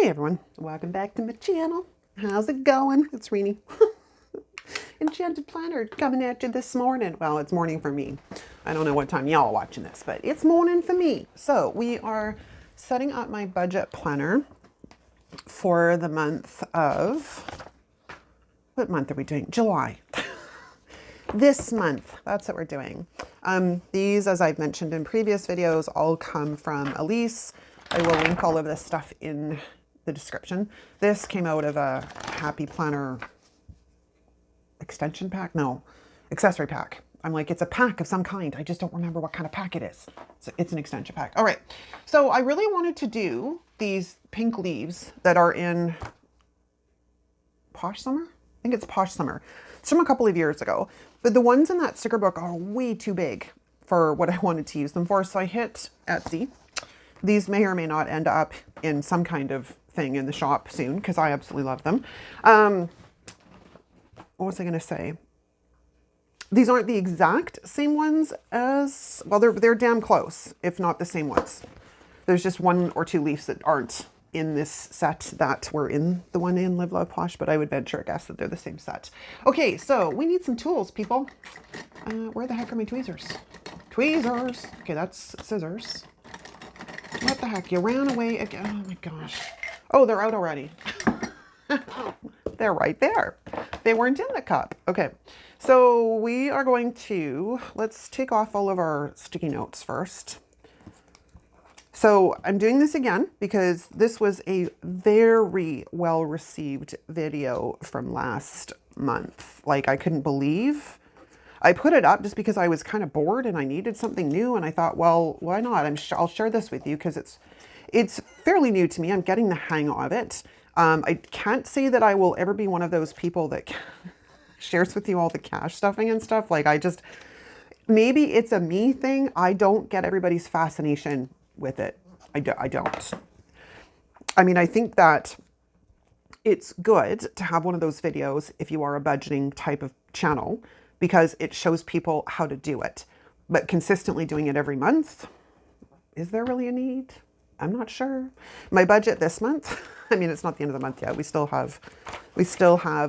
Hey everyone, welcome back to my channel. How's it going? It's Rini. Enchanted Planner coming at you this morning. Well, it's morning for me. I don't know what time y'all are watching this, but it's morning for me. So we are setting up my budget planner for the month of, what month are we doing? July. This month, that's what we're doing. These, as I've mentioned in previous videos, all come from Elise. I will link all of this stuff in the description. This came out of a Happy Planner extension pack? No, accessory pack. I'm like, it's a pack of some kind. I just don't remember what kind of pack it is. So it's an extension pack. All right. So I really wanted to do these pink leaves that are in Posh Summer. I think it's Posh Summer. It's from a couple of years ago. But the ones in that sticker book are way too big for what I wanted to use them for. So I hit Etsy. These may or may not end up in some kind of thing in the shop soon because I absolutely love them. What was I going to say? These aren't the exact same ones as, well, they're damn close, if not the same ones. There's just one or two leaves that aren't in this set that were in the one in Live Love Posh, but I would venture a guess that they're the same set. Okay, so we need some tools, people. Where the heck are my tweezers? Tweezers. Okay, that's scissors. What the heck? You ran away again. Oh my gosh. Oh, they're out already. They're right there. They weren't in the cup. Okay. So we are going to, let's take off all of our sticky notes first. So I'm doing this again because this was a very well received video from last month. Like, I couldn't believe I put it up just because I was kind of bored and I needed something new. And I thought, well, why not? I'll share this with you because it's fairly new to me. I'm getting the hang of it. I can't say that I will ever be one of those people that shares with you all the cash stuffing and stuff. Like, maybe it's a me thing. I don't get everybody's fascination with it. I don't. I mean, I think that it's good to have one of those videos if you are a budgeting type of channel, because it shows people how to do it. But consistently doing it every month, is there really a need? I'm not sure. My budget this month, I mean, it's not the end of the month yet. We still have,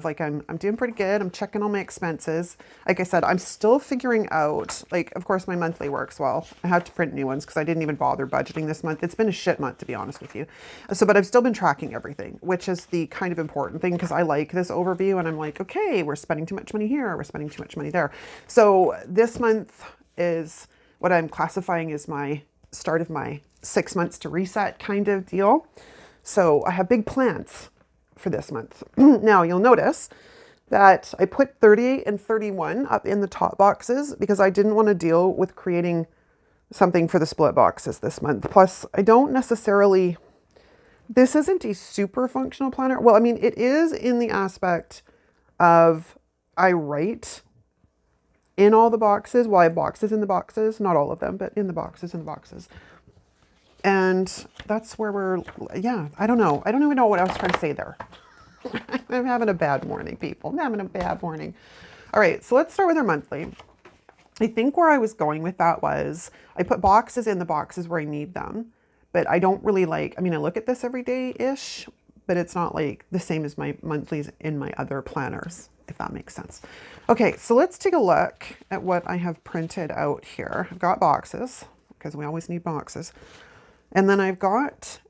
like, I'm doing pretty good. I'm checking all my expenses. Like I said, I'm still figuring out, like, of course my monthly works well. I have to print new ones because I didn't even bother budgeting this month. It's been a shit month, to be honest with you. So, but I've still been tracking everything, which is the kind of important thing because I like this overview and I'm like, okay, we're spending too much money here. We're spending too much money there. So this month is what I'm classifying as my start of my 6 months to reset kind of deal. So I have big plans for this month. Now you'll notice that I put 38 and 31 up in the top boxes because I didn't want to deal with creating something for the split boxes this month. Plus, I don't necessarily, this isn't a super functional planner. Well, I mean, it is in the aspect of I write in all the boxes. Well, I have boxes in the boxes, not all of them, but in the boxes, And that's where we're, yeah, I don't know. I don't even know what I was trying to say there. I'm having a bad morning, people. I'm having a bad morning. All right, so let's start with our monthly. I think where I was going with that was I put boxes in the boxes where I need them, but I don't really like, I mean, I look at this every day-ish, but it's not like the same as my monthlies in my other planners, if that makes sense. Okay, so let's take a look at what I have printed out here. I've got boxes, because we always need boxes. And then I've got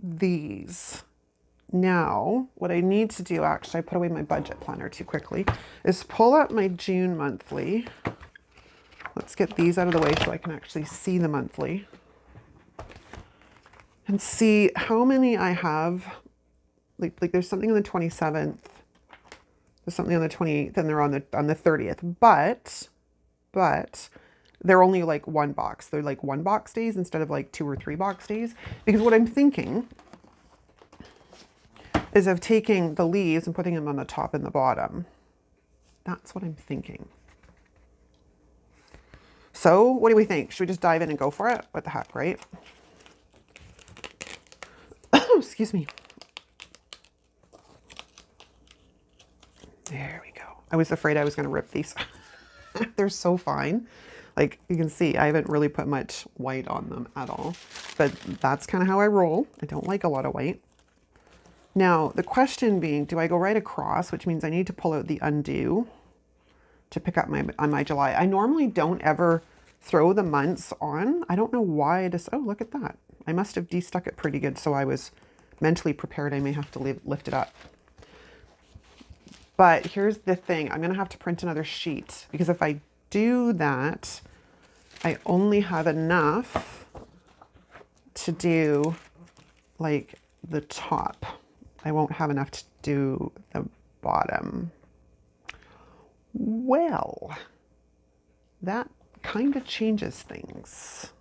these. Now, what I need to do, actually, I put away my budget planner too quickly, is pull up my June monthly. Let's get these out of the way so I can actually see the monthly. And see how many I have. Like there's something on the 27th. There's something on the 28th, and they're on the 30th. But they're only like one box. They're like 1 box days instead of like 2 or 3 box days. Because what I'm thinking is of taking the leaves and putting them on the top and the bottom. That's what I'm thinking. So what do we think? Should we just dive in and go for it? What the heck, right? Excuse me. There we go. I was afraid I was going to rip these. They're so fine. Like you can see, I haven't really put much white on them at all, but that's kind of how I roll. I don't like a lot of white. Now, the question being, do I go right across, which means I need to pull out the undo to pick up on my July. I normally don't ever throw the months on. I don't know why I just, oh, look at that. I must have de-stuck it pretty good, so I was mentally prepared. I may have to lift it up. But here's the thing. I'm going to have to print another sheet because if I do that, I only have enough to do like the top. I won't have enough to do the bottom. Well, that kind of changes things.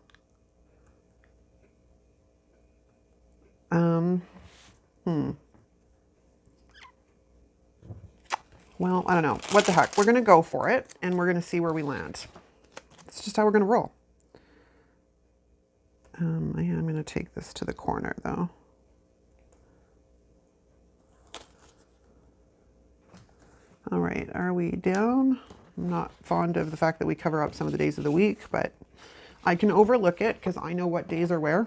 Well, I don't know. What the heck? We're going to go for it, and we're going to see where we land. It's just how we're going to roll. I am going to take this to the corner, though. All right, are we down? I'm not fond of the fact that we cover up some of the days of the week, but I can overlook it because I know what days are where.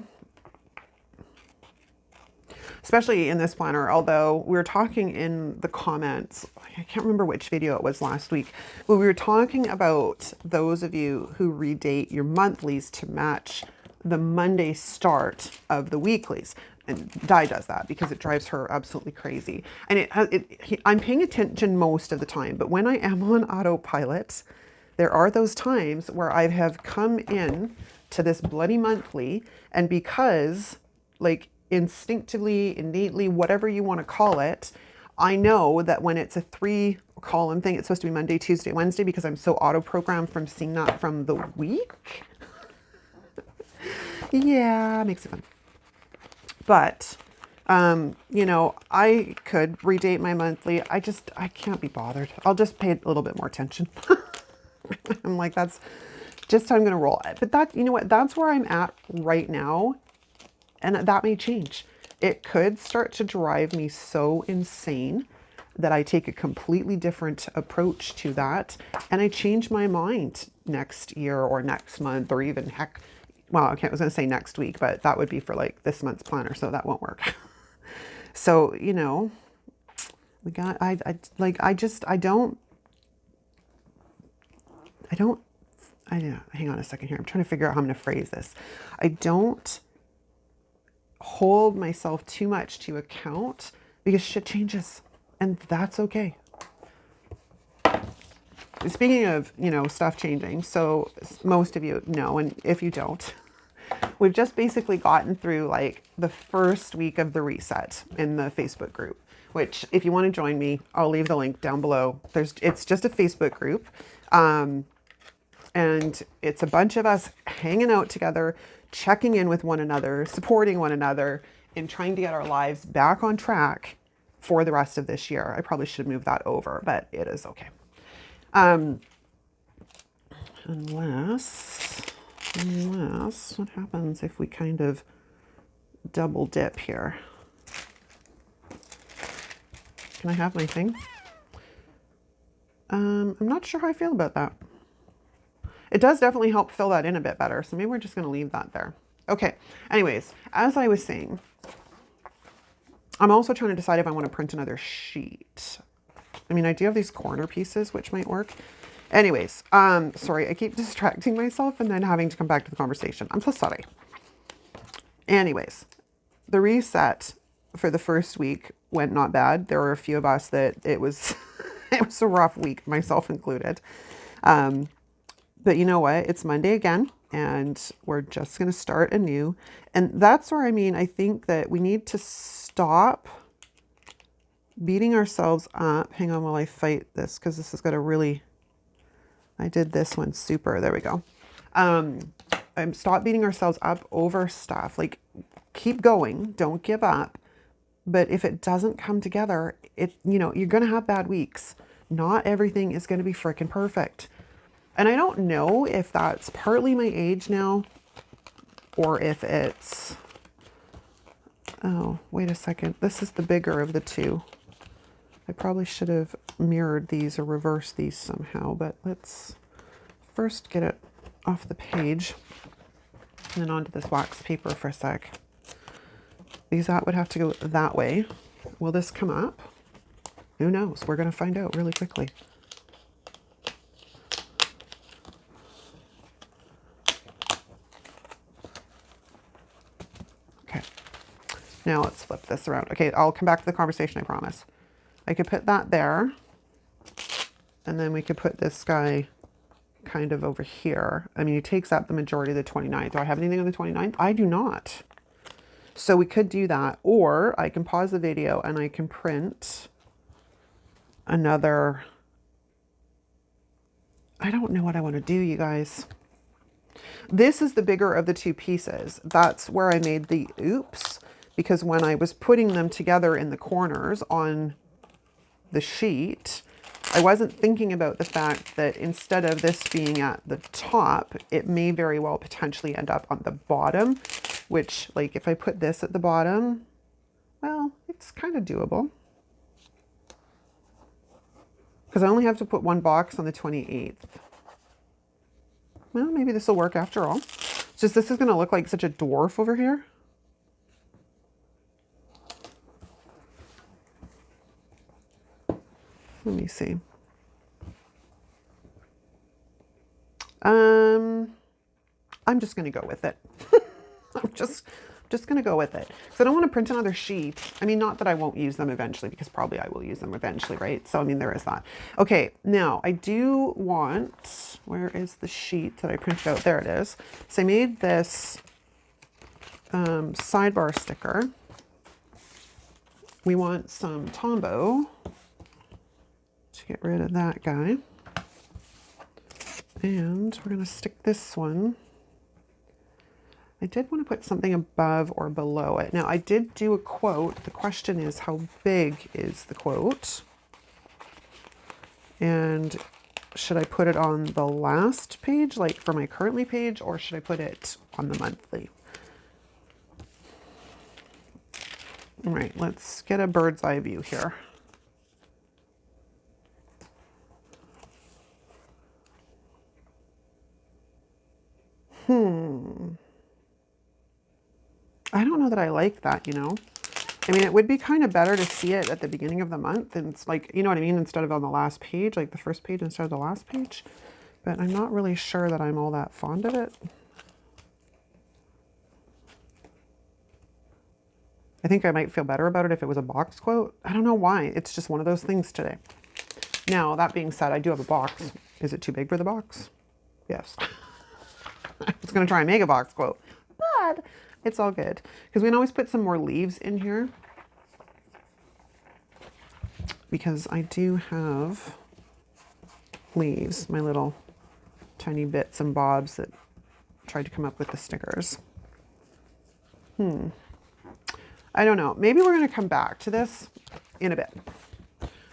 Especially in this planner, although we were talking in the comments, I can't remember which video it was last week, but we were talking about those of you who redate your monthlies to match the Monday start of the weeklies. And Di does that because it drives her absolutely crazy. And I'm paying attention most of the time, but when I am on autopilot, there are those times where I have come in to this bloody monthly, and because like instinctively, innately, whatever you want to call it, I know that when it's a 3-column thing, it's supposed to be Monday, Tuesday, Wednesday, because I'm so auto-programmed from seeing that from the week. Yeah, it makes it fun. But, you know, I could redate my monthly. I can't be bothered. I'll just pay a little bit more attention. I'm like, that's just how I'm going to roll. But that, you know what, that's where I'm at right now. And that may change. It could start to drive me so insane that I take a completely different approach to that. And I change my mind next year or next month or even heck, well, okay, I was going to say next week, but that would be for like this month's planner. So that won't work. So, you know, we got, I don't, hang on a second here. I'm trying to figure out how I'm going to phrase this. I don't hold myself too much to account because shit changes, and that's okay. Speaking of, you know, stuff changing, so most of you know, and if you don't, we've just basically gotten through like the first week of the reset in the Facebook group, which if you want to join me, I'll leave the link down below. It's just a Facebook group. And it's a bunch of us hanging out together, checking in with one another, supporting one another, and trying to get our lives back on track for the rest of this year. I probably should move that over, but it is okay. Unless, what happens if we kind of double dip here? Can I have my thing? I'm not sure how I feel about that. It does definitely help fill that in a bit better. So maybe we're just going to leave that there. Okay. Anyways, as I was saying, I'm also trying to decide if I want to print another sheet. I mean, I do have these corner pieces, which might work. Anyways, sorry, I keep distracting myself and then having to come back to the conversation. I'm so sorry. Anyways, the reset for the first week went not bad. There were a few of us that it was, it was a rough week, myself included. But you know what? It's Monday again, and we're just going to start anew. And that's where, I mean, I think that we need to stop beating ourselves up. Hang on while I fight this, because this has got a really, I did this one super. There we go. Stop beating ourselves up over stuff. Like, keep going. Don't give up. But if it doesn't come together, you know, you're going to have bad weeks. Not everything is going to be freaking perfect. And I don't know if that's partly my age now, or if it's, oh, wait a second. This is the bigger of the two. I probably should have mirrored these or reversed these somehow, but let's first get it off the page and then onto this wax paper for a sec. These would have to go that way Will this come up? Who knows? We're going to find out really quickly. Okay. Now let's flip this around. Okay, I'll come back to the conversation, I promise. I could put that there. And then we could put this guy kind of over here. I mean, he takes up the majority of the 29th. Do I have anything on the 29th? I do not. So we could do that. Or I can pause the video and I can print another. I don't know what I want to do, you guys. This is the bigger of the two pieces. That's where I made the oops, because when I was putting them together in the corners on the sheet, I wasn't thinking about the fact that instead of this being at the top, it may very well potentially end up on the bottom, which, like, if I put this at the bottom, well, it's kind of doable. Because I only have to put one box on the 28th. Well, maybe this will work after all. It's just this is going to look like such a dwarf over here. Let me see. I'm just going to go with it. I'm just going to go with it. Because I don't want to print another sheet. I mean, not that I won't use them eventually, because probably I will use them eventually, right? So, I mean, there is that. Okay, now I do want, where is the sheet that I printed out? There it is. So I made this sidebar sticker. We want some Tombow to get rid of that guy. And we're going to stick this one. I did want to put something above or below it. Now, I did do a quote. The question is, how big is the quote? And should I put it on the last page, like for my currently page, or should I put it on the monthly? All right, let's get a bird's eye view here. I don't know that I like that, you know. I mean, it would be kind of better to see it at the beginning of the month. And it's like, you know what I mean? Instead of on the last page, like the first page instead of the last page. But I'm not really sure that I'm all that fond of it. I think I might feel better about it if it was a box quote. I don't know why. It's just one of those things today. Now, that being said, I do have a box. Is it too big for the box? Yes. I was going to try and make a box quote, but it's all good. Because we can always put some more leaves in here. Because I do have leaves, my little tiny bits and bobs that tried to come up with the stickers. I don't know. Maybe we're going to come back to this in a bit.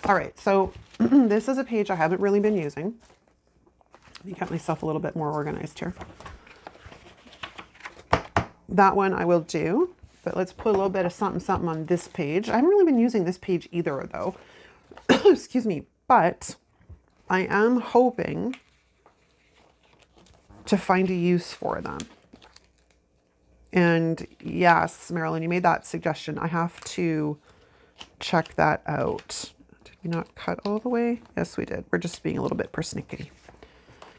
All right, so this is a page I haven't really been using. Let me get myself a little bit more organized here. That one I will do, but let's put a little bit of something, something on this page. I haven't really been using this page either, though. Excuse me, but I am hoping to find a use for them. And yes, Marilyn, you made that suggestion. I have to check that out. Did we not cut all the way? Yes, we did. We're just being a little bit persnickety.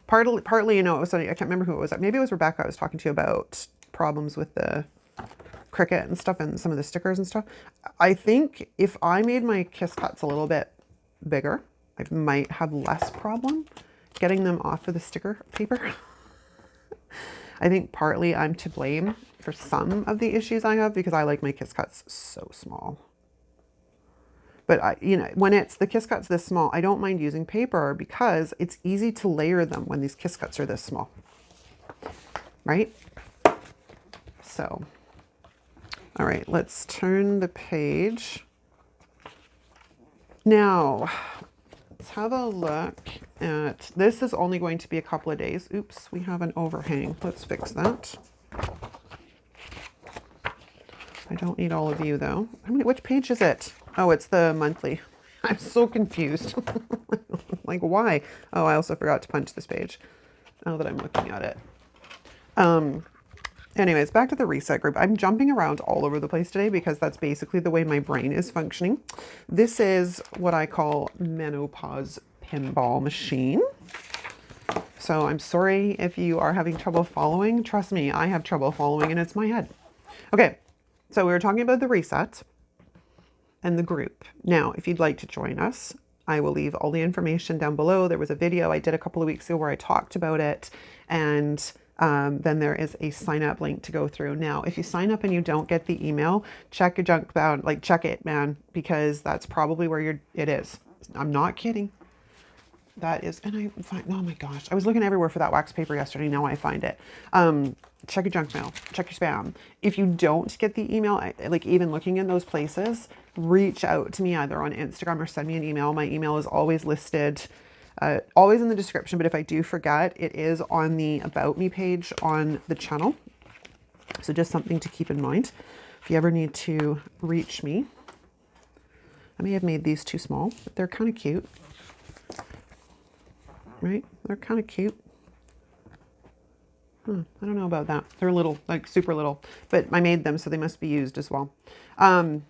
Partly, you know, it was, I can't remember who it was. Maybe it was Rebecca I was talking to about problems with the Cricut and stuff and some of the stickers and stuff. I think if I made my kiss cuts a little bit bigger, I might have less problem getting them off of the sticker paper. I think partly I'm to blame for some of the issues I have because I like my kiss cuts so small. But you know, when it's the kiss cuts this small, I don't mind using paper because it's easy to layer them when these kiss cuts are this small, right? So, all right, let's turn the page. Now, let's have a look at, this is only going to be a couple of days. Oops, we have an overhang. Let's fix that. I don't need all of you though. Which page is it? Oh, it's the monthly. I'm so confused. Like, why? Oh, I also forgot to punch this page now that I'm looking at it. Anyways, back to the reset group. I'm jumping around all over the place today because that's basically the way my brain is functioning. This is what I call menopause pinball machine. So I'm sorry if you are having trouble following. Trust me, I have trouble following and it's my head. Okay, so we were talking about the reset and the group. Now, if you'd like to join us, I will leave all the information down below. There was a video I did a couple of weeks ago where I talked about it, and then there is a sign up link to go through. Now, if you sign up and you don't get the email, check your junk bound, like check it, man, because that's probably where it is. I'm not kidding. That is, and I find, oh my gosh, I was looking everywhere for that wax paper yesterday. Now I find it. Check your junk mail, check your spam. If you don't get the email, like even looking in those places, reach out to me either on Instagram or send me an email. My email is always listed, always in the description. But if I do forget, it is on the About Me page on the channel. So just something to keep in mind. If you ever need to reach me, I may have made these too small, but they're kind of cute. Right? They're kind of cute. I don't know about that. They're little, like super little, but I made them, so they must be used as well. So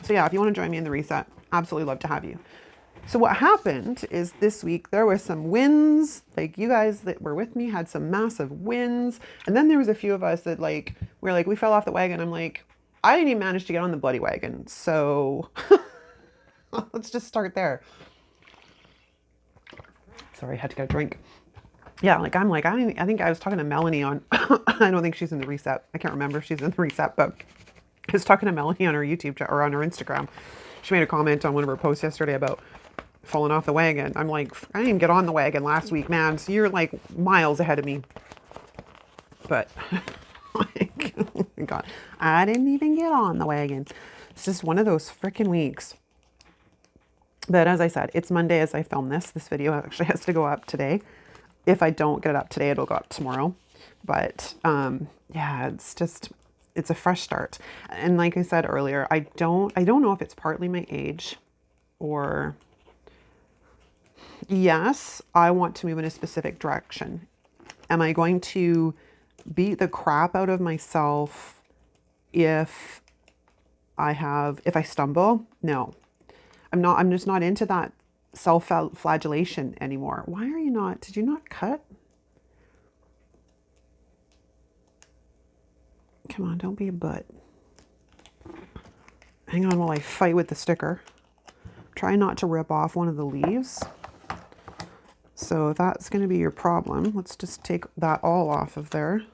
yeah, if you want to join me in the reset, absolutely love to have you. So what happened is this week there were some wins. Like you guys that were with me had some massive wins. And then there was a few of us that we fell off the wagon. I'm like, I didn't even manage to get on the bloody wagon. So let's just start there. Sorry, I had to get a drink. Yeah, I think I was talking to Melanie on, I don't think she's in the reset. I can't remember if she's in the reset, but I was talking to Melanie on her YouTube or on her Instagram. She made a comment on one of her posts yesterday about falling off the wagon. I'm like, I didn't even get on the wagon last week, man. So you're like miles ahead of me. But, like, oh my God, I didn't even get on the wagon. It's just one of those freaking weeks. But as I said, it's Monday as I film this. This video actually has to go up today. If I don't get it up today, it'll go up tomorrow. But yeah, it's a fresh start. And like I said earlier, I don't know if it's partly my age or yes, I want to move in a specific direction. Am I going to beat the crap out of myself if I stumble? No. I'm just not into that self-flagellation anymore. Why are you not? Did you not cut? Come on, don't be a butt. Hang on while I fight with the sticker. Try not to rip off one of the leaves. So if that's going to be your problem, let's just take that all off of there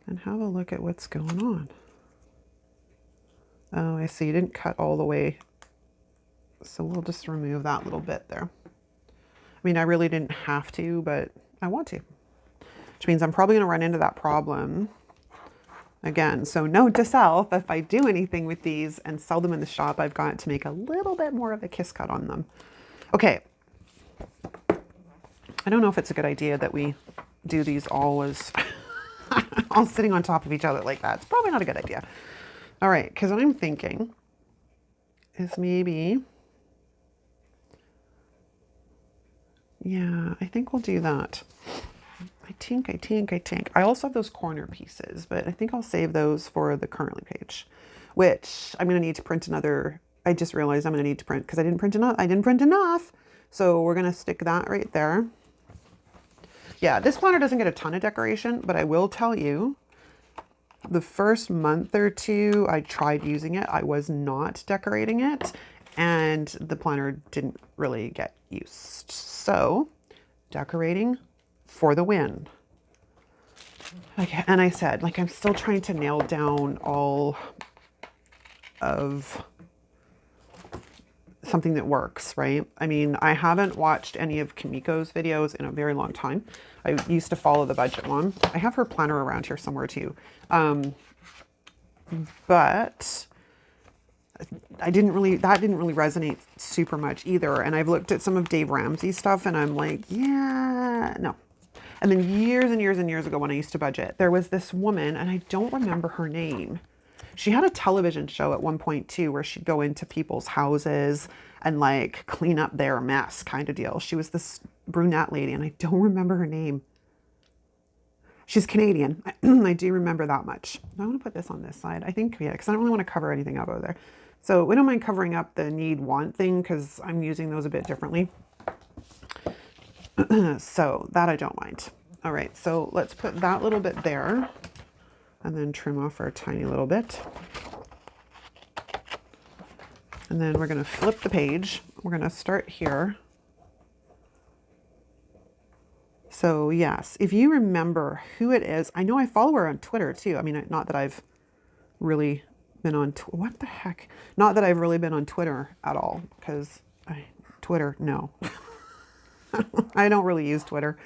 and have a look at what's going on. Oh, I see. You didn't cut all the way. So we'll just remove that little bit there. I mean, I really didn't have to, but I want to. Which means I'm probably going to run into that problem again. So note to self, if I do anything with these and sell them in the shop, I've got to make a little bit more of a kiss cut on them. Okay. I don't know if it's a good idea that we do these all as all sitting on top of each other like that. It's probably not a good idea. All right, because what I'm thinking is maybe, yeah, I think we'll do that. I think. I also have those corner pieces, but I think I'll save those for the currently page, which I'm going to need to print another. I just realized I'm going to need to print because I didn't print enough. So we're going to stick that right there. Yeah, this planner doesn't get a ton of decoration, but I will tell you, the first month or two I tried using it, I was not decorating it, and the planner didn't really get used. So, decorating for the win. Okay, and I said, like, I'm still trying to nail down all of something that works, right? I mean, I haven't watched any of Kimiko's videos in a very long time. I used to follow the budget one. I have her planner around here somewhere too. But that didn't really resonate super much either. And I've looked at some of Dave Ramsey's stuff and I'm like, yeah, no. And then years and years and years ago when I used to budget, there was this woman, and I don't remember her name. She had a television show at one point too, where she'd go into people's houses and like clean up their mess kind of deal. She was this brunette lady and I don't remember her name. She's Canadian. I do remember that much. I want to put this on this side. I think, yeah, because I don't really want to cover anything up over there. So we don't mind covering up the need want thing because I'm using those a bit differently. So that I don't mind. All right, so let's put that little bit there and then trim off our tiny little bit. And then we're going to flip the page. We're going to start here. So yes, if you remember who it is, I know I follow her on Twitter too. I mean, not that I've really been on, what the heck? Not that I've really been on Twitter at all, because Twitter, no. I don't really use Twitter.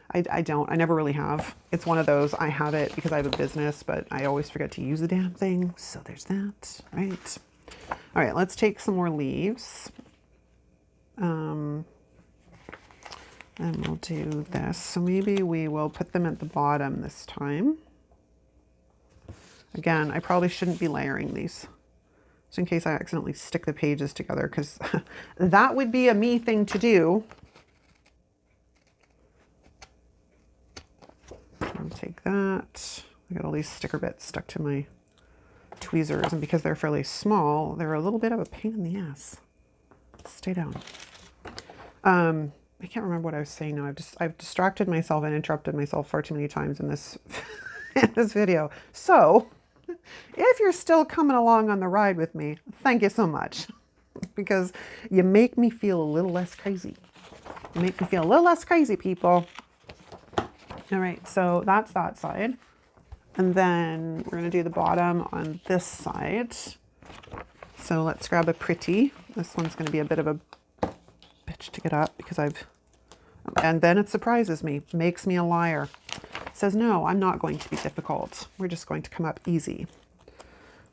I don't, I never really have. It's one of those, I have it because I have a business, but I always forget to use the damn thing. So there's that, right? All right, let's take some more leaves. And we'll do this. So maybe we will put them at the bottom this time. Again, I probably shouldn't be layering these, just in case I accidentally stick the pages together, because that would be a me thing to do. I'll take that. I got all these sticker bits stuck to my tweezers, and because they're fairly small, they're a little bit of a pain in the ass. Stay down. I can't remember what I was saying now. I've distracted myself and interrupted myself far too many times in this in this video. So if you're still coming along on the ride with me, thank you so much, because you make me feel a little less crazy. You make me feel a little less crazy, people. All right, so that's that side. And then we're going to do the bottom on this side. So let's grab a pretty. This one's going to be a bit of a bitch to get up because and then it surprises me, makes me a liar. Says, no, I'm not going to be difficult. We're just going to come up easy.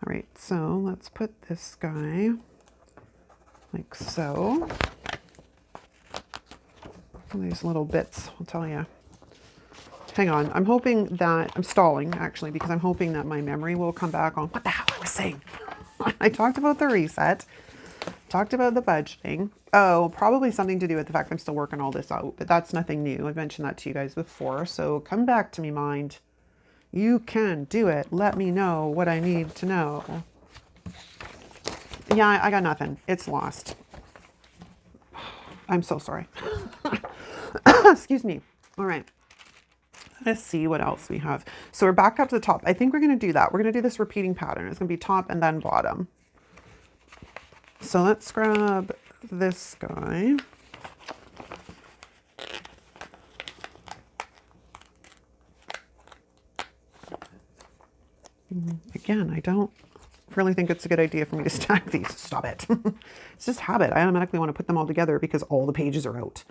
All right, so let's put this guy like so. These little bits, I'll tell you. Hang on, I'm hoping that, I'm stalling actually, because I'm hoping that my memory will come back on what the hell I was saying. I talked about the reset, talked about the budgeting. Oh, probably something to do with the fact I'm still working all this out, but that's nothing new. I've mentioned that to you guys before, so come back to me, mind. You can do it. Let me know what I need to know. Yeah, I got nothing. It's lost. I'm so sorry. Excuse me. All right. Let's see what else we have. So we're back up to the top. I think we're going to do that. We're going to do this repeating pattern. It's going to be top and then bottom. So let's grab this guy. Again, I don't really think it's a good idea for me to stack these. Stop it. It's just habit. I automatically want to put them all together because all the pages are out.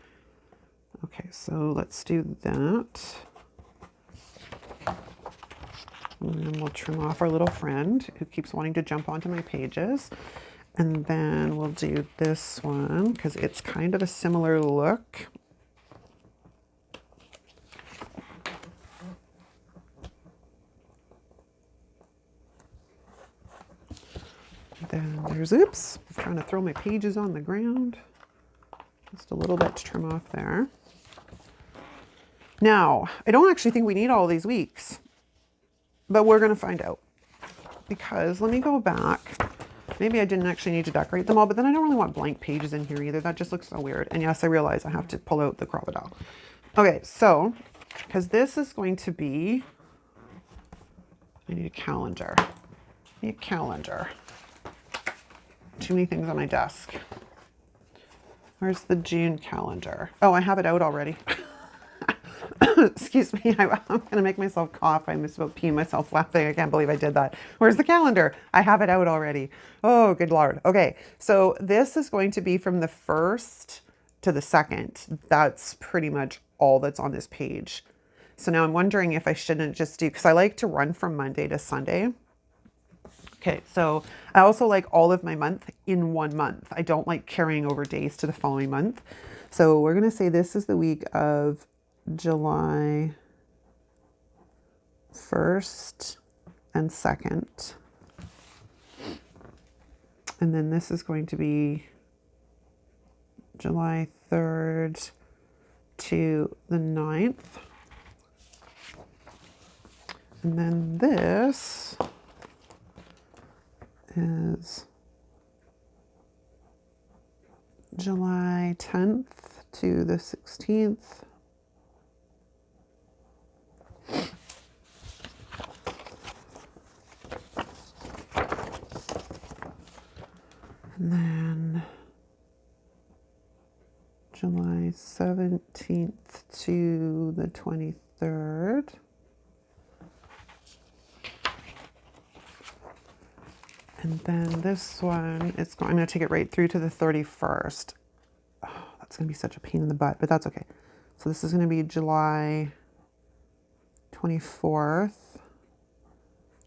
Okay, so let's do that. And then we'll trim off our little friend who keeps wanting to jump onto my pages. And then we'll do this one because it's kind of a similar look. Then there's, oops, I'm trying to throw my pages on the ground. Just a little bit to trim off there. Now, I don't actually think we need all these weeks, but we're going to find out, because let me go back. Maybe I didn't actually need to decorate them all, but then I don't really want blank pages in here either. That just looks so weird. And yes, I realize I have to pull out the crocodile. Okay, so, because this is going to be, I need a calendar. I need a calendar. Too many things on my desk. Where's the June calendar? Oh, I have it out already. Excuse me, I'm going to make myself cough. I missed about peeing myself laughing. I can't believe I did that. Where's the calendar? I have it out already. Oh, good Lord. Okay, so this is going to be from the 1st to the 2nd. That's pretty much all that's on this page. So now I'm wondering if I shouldn't just do, because I like to run from Monday to Sunday. Okay, so I also like all of my month in one month. I don't like carrying over days to the following month. So we're going to say this is the week of July 1st and 2nd. And then this is going to be July 3rd to the 9th. And then this is July 10th to the 16th. And then July 17th to the 23rd. And then this one, I'm going to take it right through to the 31st. Oh, that's going to be such a pain in the butt, but that's okay. So this is going to be July 24th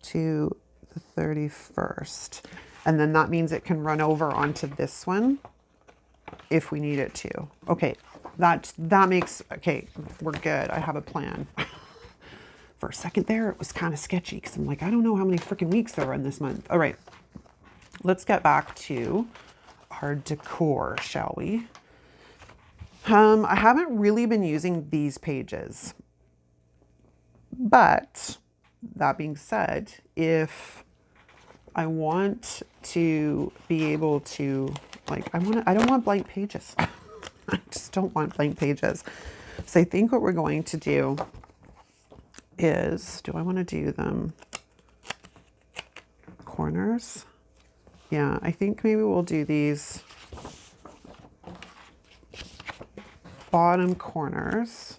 to the 31st. And then that means it can run over onto this one if we need it to. Okay, that makes, okay, we're good. I have a plan. For a second there, it was kind of sketchy because I'm like, I don't know how many freaking weeks there are in this month. All right, let's get back to our decor, shall we? I haven't really been using these pages, but that being said, if I want to be able to, like, I don't want blank pages. I just don't want blank pages. So I think what we're going to do is, do I want to do them corners? Yeah, I think maybe we'll do these bottom corners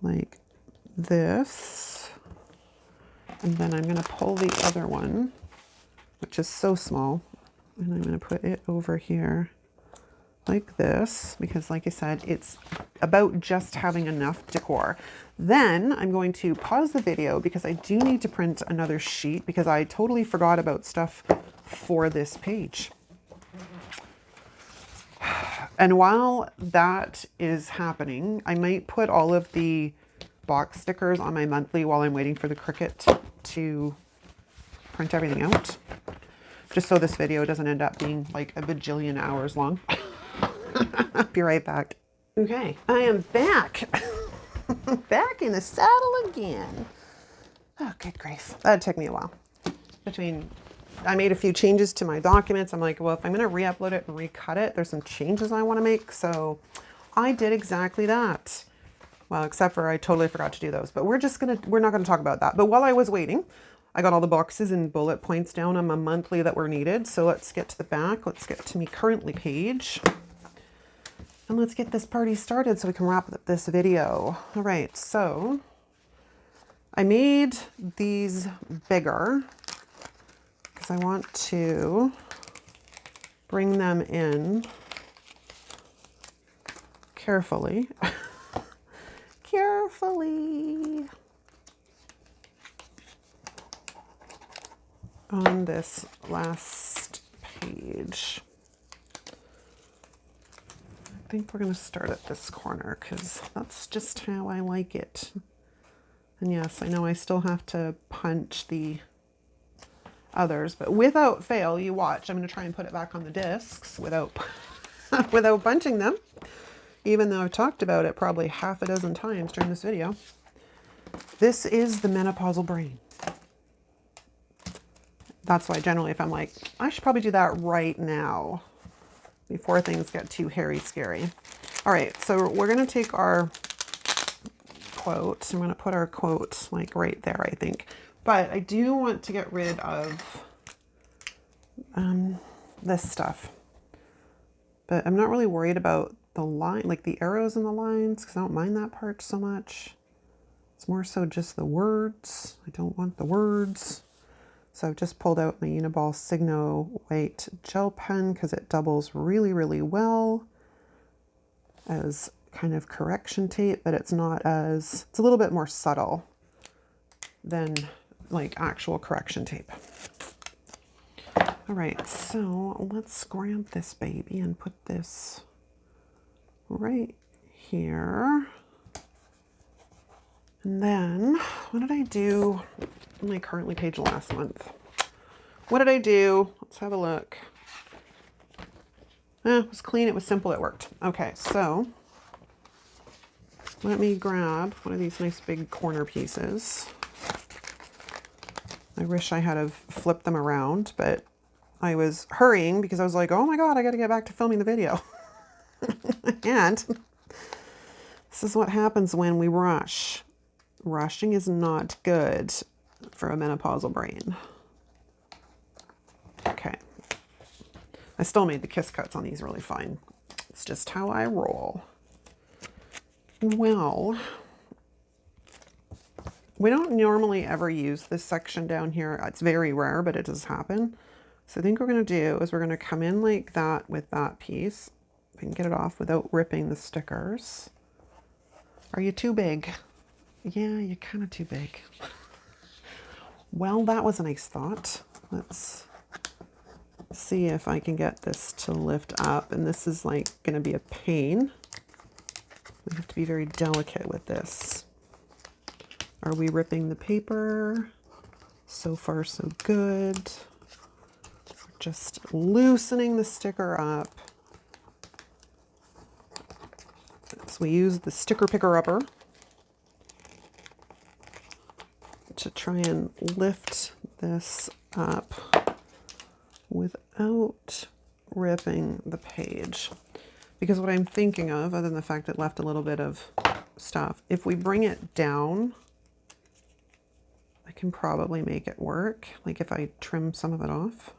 like this. And then I'm going to pull the other one, which is so small, and I'm going to put it over here like this, because like I said, it's about just having enough decor. Then I'm going to pause the video because I do need to print another sheet because I totally forgot about stuff for this page. And while that is happening, I might put all of the box stickers on my monthly while I'm waiting for the Cricut to print everything out, just so this video doesn't end up being like a bajillion hours long. I'll be right back. Okay, I am back. Back in the saddle again. Oh, good grief. That took me a while. I made a few changes to my documents. I'm like, well, if I'm going to re-upload it and recut it, there's some changes I want to make. So I did exactly that. Well, except for I totally forgot to do those, but we're not going to talk about that. But while I was waiting, I got all the boxes and bullet points down on my monthly that were needed. So let's get to the back. Let's get to me currently page. And let's get this party started so we can wrap up this video. All right, so I made these bigger because I want to bring them in carefully. Carefully on this last page. I think we're going to start at this corner because that's just how I like it. And yes, I know I still have to punch the others, but without fail, you watch. I'm going to try and put it back on the discs without without punching them, even though I've talked about it probably half a dozen times during this video. This is the menopausal brain. That's why generally if I'm like, I should probably do that right now before things get too hairy scary. All right, so we're going to take our quote. I'm going to put our quote like right there, I think. But I do want to get rid of this stuff. But I'm not really worried about the line, like the arrows and the lines, because I don't mind that part so much. It's more so just the words. I don't want the words. So I've just pulled out my Uniball Signo white gel pen because it doubles really, really well as kind of correction tape, but it's not as, it's a little bit more subtle than like actual correction tape. All right, so let's grab this baby and put this right here. And then what did I do on my currently page last month? What did I do? Let's have a look. It was clean, it was simple, it worked. Okay, so let me grab one of these nice big corner pieces. I wish I had have flipped them around, but I was hurrying because I was like, oh my God, I got to get back to filming the video. And this is what happens when we rush. Rushing is not good for a menopausal brain. Okay. I still made the kiss cuts on these really fine. It's just how I roll. Well, we don't normally ever use this section down here. It's very rare, but it does happen. So I think what we're going to do is we're going to come in like that with that piece. I can get it off without ripping the stickers. Are you too big? Yeah, you're kind of too big. Well, that was a nice thought. Let's see if I can get this to lift up. And this is like going to be a pain. We have to be very delicate with this. Are we ripping the paper? So far, so good. Just loosening the sticker up. So we use the sticker picker upper to try and lift this up without ripping the page. Because what I'm thinking of, other than the fact it left a little bit of stuff, if we bring it down, I can probably make it work. Like if I trim some of it off,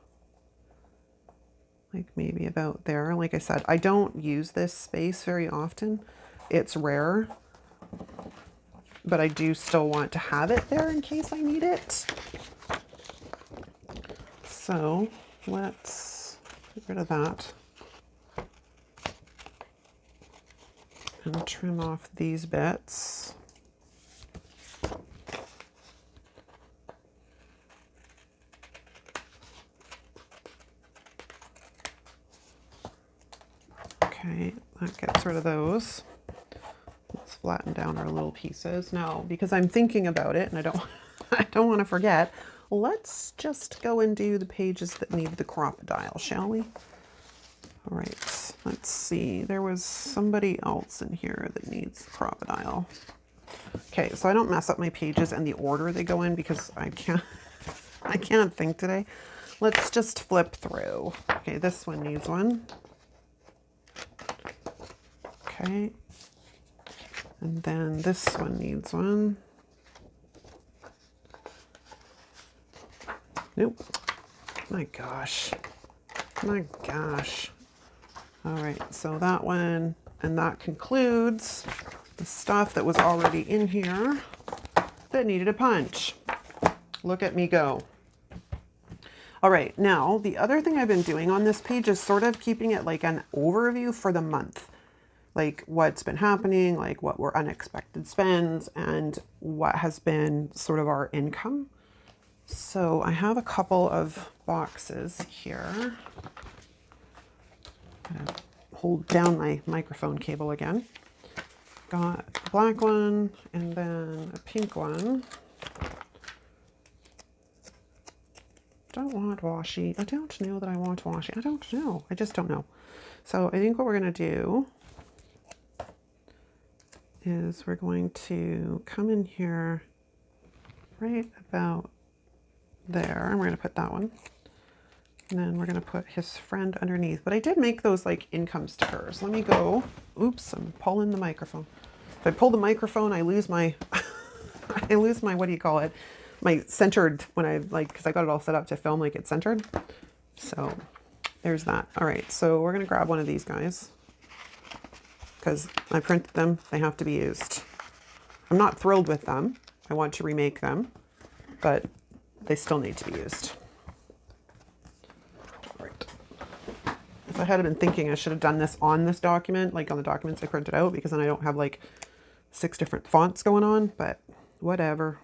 like maybe about there. Like I said, I don't use this space very often. It's rare, but I do still want to have it there in case I need it. So let's get rid of that and trim off these bits. Okay, that gets rid of those. Let's flatten down our little pieces. Now, because I'm thinking about it and I don't want to forget, let's just go and do the pages that need the crocodile, shall we? All right, let's see. There was somebody else in here that needs crocodile. Okay, so I don't mess up my pages and the order they go in because I can't think today. Let's just flip through. Okay, this one needs one. Okay, and then this one needs one. Nope. My gosh. My gosh. All right, so that one, and that concludes the stuff that was already in here that needed a punch. Look at me go. All right, now the other thing I've been doing on this page is sort of keeping it like an overview for the month. Like what's been happening, like what were unexpected spends, and what has been sort of our income. So I have a couple of boxes here. I'm gonna hold down my microphone cable again. Got a black one and then a pink one. Don't want washi. I don't know that I want washi. I don't know. I just don't know. So I think what we're gonna do is we're going to come in here right about there, and we're going to put that one, and then we're going to put his friend underneath. But I did make those like income stickers. Let me go. Oops, I'm pulling the microphone. If I pull the microphone, I lose my I lose my, what do you call it, my centered, when I like, because I got it all set up to film like it's centered. So there's that. All right, so we're going to grab one of these guys because I printed them. They have to be used. I'm not thrilled with them. I want to remake them, but they still need to be used. All right. If I had been thinking, I should have done this on this document, like on the documents I printed out, because then I don't have like 6 different fonts going on, but whatever.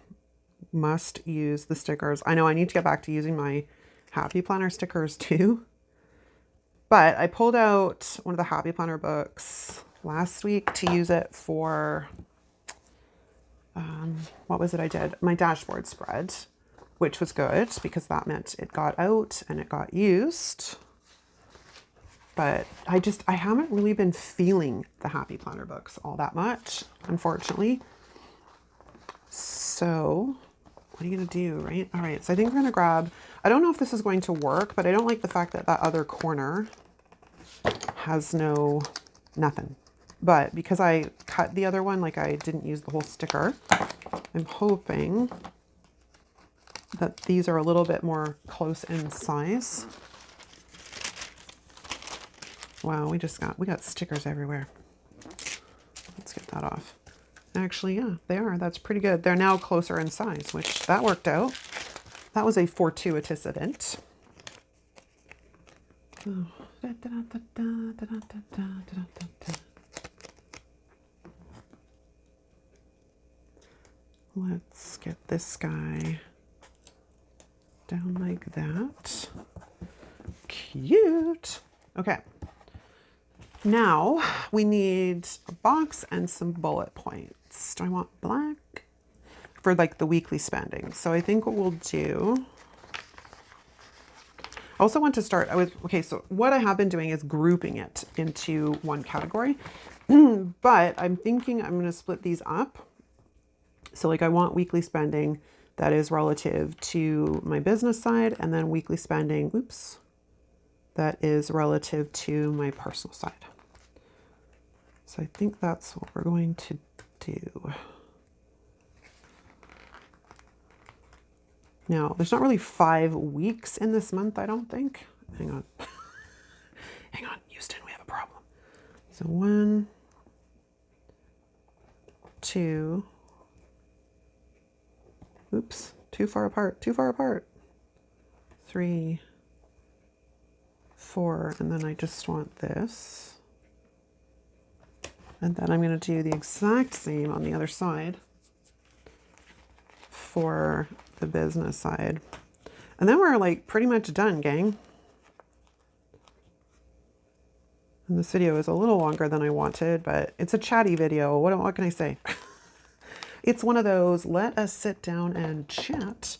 Must use the stickers. I know I need to get back to using my Happy Planner stickers too. But I pulled out one of the Happy Planner books last week to use it for, what was it I did? My dashboard spread, which was good because that meant it got out and it got used. but I haven't really been feeling the Happy Planner books all that much, unfortunately. So what are you going to do, right? All right, so I think we're going to grab, I don't know if this is going to work, but I don't like the fact that that other corner has nothing. But because I cut the other one, like I didn't use the whole sticker, I'm hoping that these are a little bit more close in size. Wow, we got stickers everywhere. Let's get that off. Actually, yeah, they are. That's pretty good. They're now closer in size, which that worked out. That was a fortuitous event. Oh. Let's get this guy down like that. Cute. Okay. Now we need a box and some bullet points. Do I want black? For like the weekly spending. So I think what we'll do, I also want to start, okay, so what I have been doing is grouping it into one category, but I'm thinking I'm going to split these up. So like I want weekly spending that is relative to my business side, and then weekly spending, oops, that is relative to my personal side. So I think that's what we're going to do. Now, there's not really 5 weeks in this month, I don't think. Hang on. Hang on, Houston, we have a problem. So 1, 2, oops, too far apart. 3, 4, and then I just want this. And then I'm going to do the exact same on the other side for the business side. And then we're like pretty much done, gang. And this video is a little longer than I wanted, but it's a chatty video. What can I say? It's one of those let us sit down and chat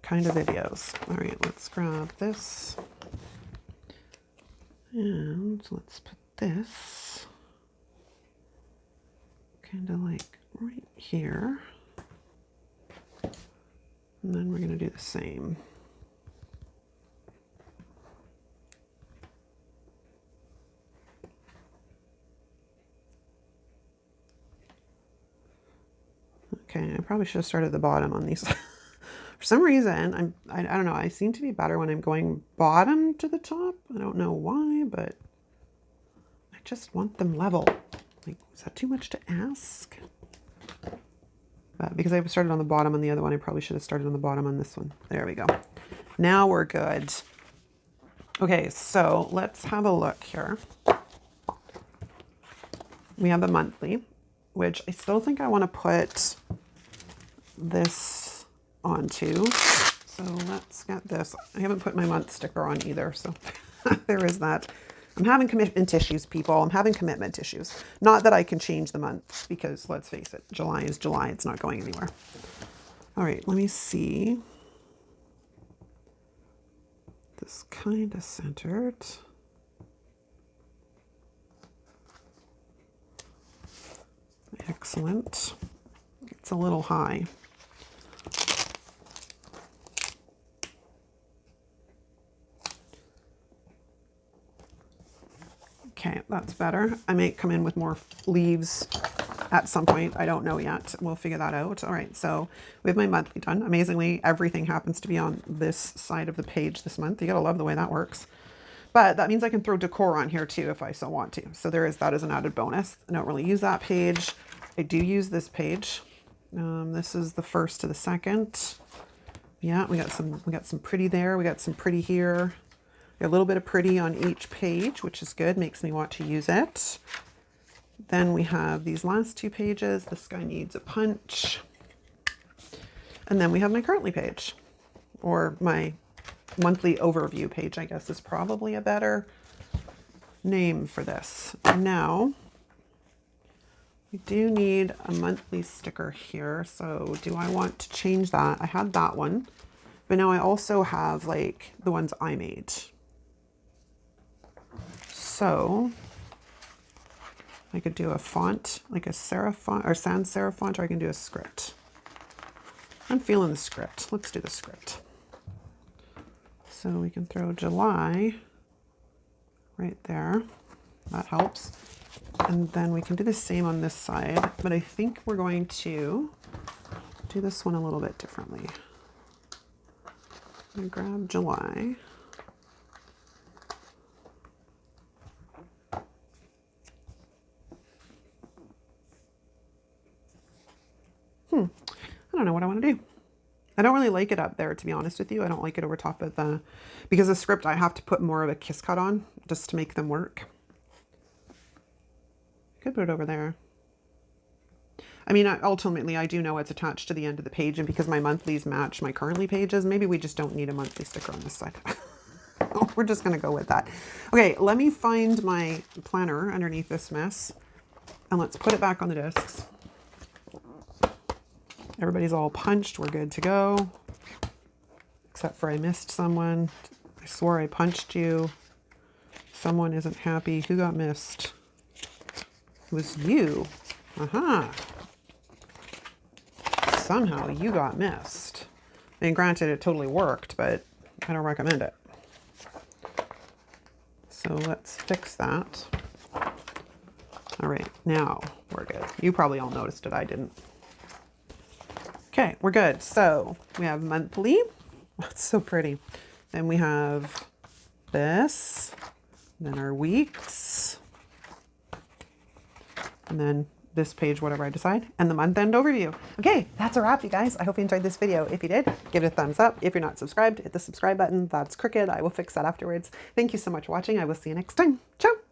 kind of videos. All right, let's grab this. And let's put this kind of like right here. And then we're going to do the same. Okay, I probably should have started at the bottom on these. For some reason, I don't know, I seem to be better when I'm going bottom to the top. I don't know why, but I just want them level. Like, is that too much to ask? Because I started on the bottom on the other one, I probably should have started on the bottom on this one. There we go. Now we're good. Okay, so let's have a look here. We have the monthly, which I still think I want to put this onto. So let's get this. I haven't put my month sticker on either, so there is that. I'm having commitment issues, people. I'm having commitment issues. Not that I can change the months, because let's face it, July is July. It's not going anywhere. All right, let me see. This kind of centered. Excellent. It's a little high. Okay, that's better. I may come in with more leaves at some point. I don't know yet. We'll figure that out. All right, so we have my monthly done. Amazingly, everything happens to be on this side of the page this month. You gotta love the way that works. But that means I can throw decor on here too if I so want to. So there is that as an added bonus. I don't really use that page. I do use this page. This is the first to the second. Yeah, we got some pretty there. We got some pretty here. A little bit of pretty on each page, which is good, makes me want to use it. Then we have these last 2 pages. This guy needs a punch. And then we have my currently page, or my monthly overview page, I guess is probably a better name for this. Now, we do need a monthly sticker here. So do I want to change that? I had that one, but now I also have like the ones I made. So I could do a font, like a serif font or sans serif font, or I can do a script. I'm feeling the script. Let's do the script. So we can throw July right there. That helps. And then we can do the same on this side, but I think we're going to do this one a little bit differently. I'm gonna grab July. I don't know what I want to do. I don't really like it up there, to be honest with you. I don't like it over top of the, because the script, I have to put more of a kiss cut on just to make them work. Could put it over there. I mean, ultimately, I do know it's attached to the end of the page, and because my monthlies match my currently pages, maybe we just don't need a monthly sticker on this side. We're just going to go with that. Okay, let me find my planner underneath this mess, and let's put it back on the discs. Everybody's all punched. We're good to go. Except for I missed someone. I swore I punched you. Someone isn't happy. Who got missed? It was you. Aha. Somehow you got missed. I mean, granted, it totally worked, but I don't recommend it. So let's fix that. All right, now we're good. You probably all noticed it. I didn't. Okay, we're good. So we have monthly. That's so pretty. Then we have this, then our weeks, and then this page, whatever I decide, and the month end overview. Okay, that's a wrap, you guys. I hope you enjoyed this video. If you did, give it a thumbs up. If you're not subscribed, hit the subscribe button. That's crooked. I will fix that afterwards. Thank you so much for watching. I will see you next time. Ciao.